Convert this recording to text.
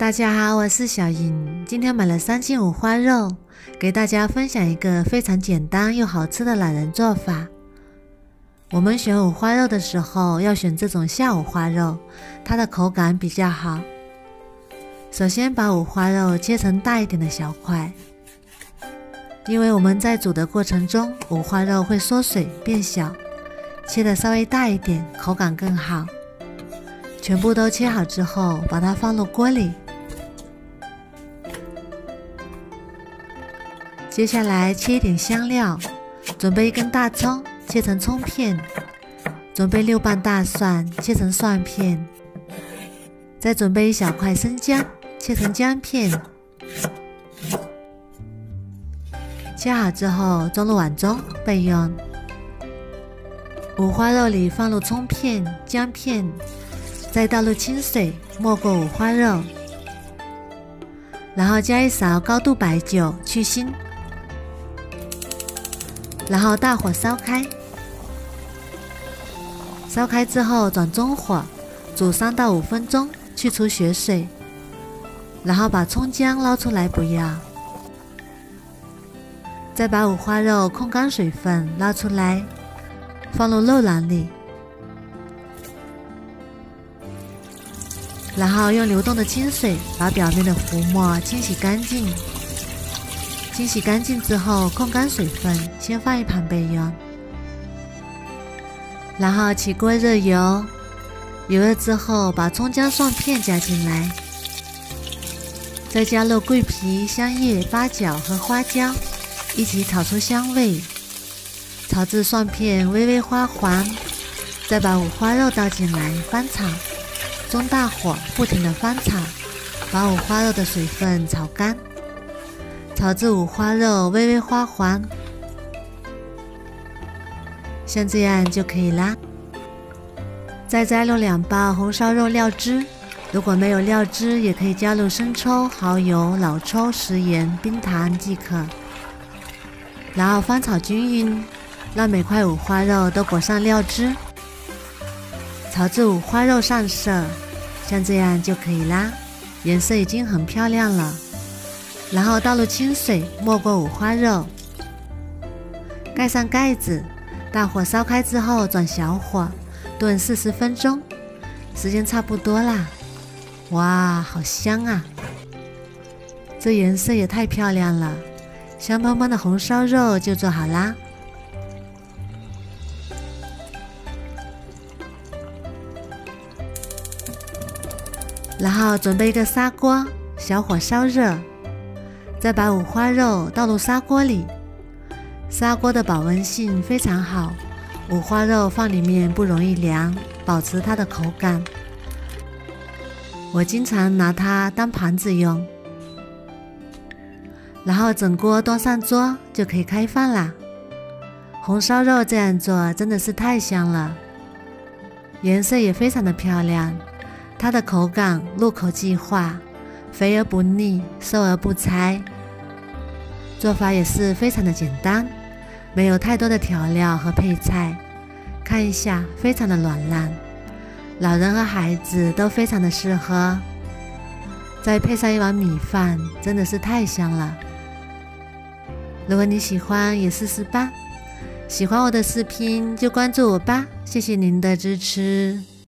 大家好，我是小莹，今天买了3斤五花肉，给大家分享一个非常简单又好吃的懒人做法。我们选五花肉的时候要选这种下五花肉，它的口感比较好。首先把五花肉切成大一点的小块，因为我们在煮的过程中，五花肉会缩水变小，切得稍微大一点，口感更好。全部都切好之后，把它放入锅里。接下来切一点香料，准备1根大葱，切成葱片，准备6瓣大蒜，切成蒜片，再准备1小块生姜，切成姜片。切好之后装入碗中备用。五花肉里放入葱片、姜片，再倒入清水没过五花肉，然后加1勺高度白酒去腥，然后大火烧开。烧开之后转中火，煮3到5分钟，去除血水，然后把葱姜捞出来不要。再把五花肉控干水分捞出来，放入肉囊里，然后用流动的清水把表面的浮沫清洗干净。清洗干净之后控干水分，先放一旁备用。然后起锅热油，油热之后把葱姜蒜片加进来，再加入桂皮、香叶、八角和花椒，一起炒出香味，炒至蒜片微微花黄，再把五花肉倒进来翻炒，中大火不停地翻炒，把五花肉的水分炒干，炒至五花肉微微花黄，像这样就可以啦。再加入2包红烧肉料汁，如果没有料汁，也可以加入生抽、蚝油、老抽、食盐、冰糖即可。然后翻炒均匀，让每块五花肉都裹上料汁，炒至五花肉上色，像这样就可以啦。颜色已经很漂亮了。然后倒入清水没过五花肉，盖上盖子，大火烧开之后转小火炖40分钟，时间差不多啦。哇，好香啊！这颜色也太漂亮了，香喷喷的红烧肉就做好啦。然后准备一个砂锅，小火烧热，再把五花肉倒入砂锅里。砂锅的保温性非常好，五花肉放里面不容易凉，保持它的口感。我经常拿它当盘子用。然后整锅端上桌就可以开饭啦。红烧肉这样做真的是太香了，颜色也非常的漂亮，它的口感入口即化，肥而不腻，瘦而不柴。做法也是非常的简单，没有太多的调料和配菜，看一下非常的软烂，老人和孩子都非常的适合。再配上1碗米饭，真的是太香了。如果你喜欢也试试吧，喜欢我的视频就关注我吧，谢谢您的支持。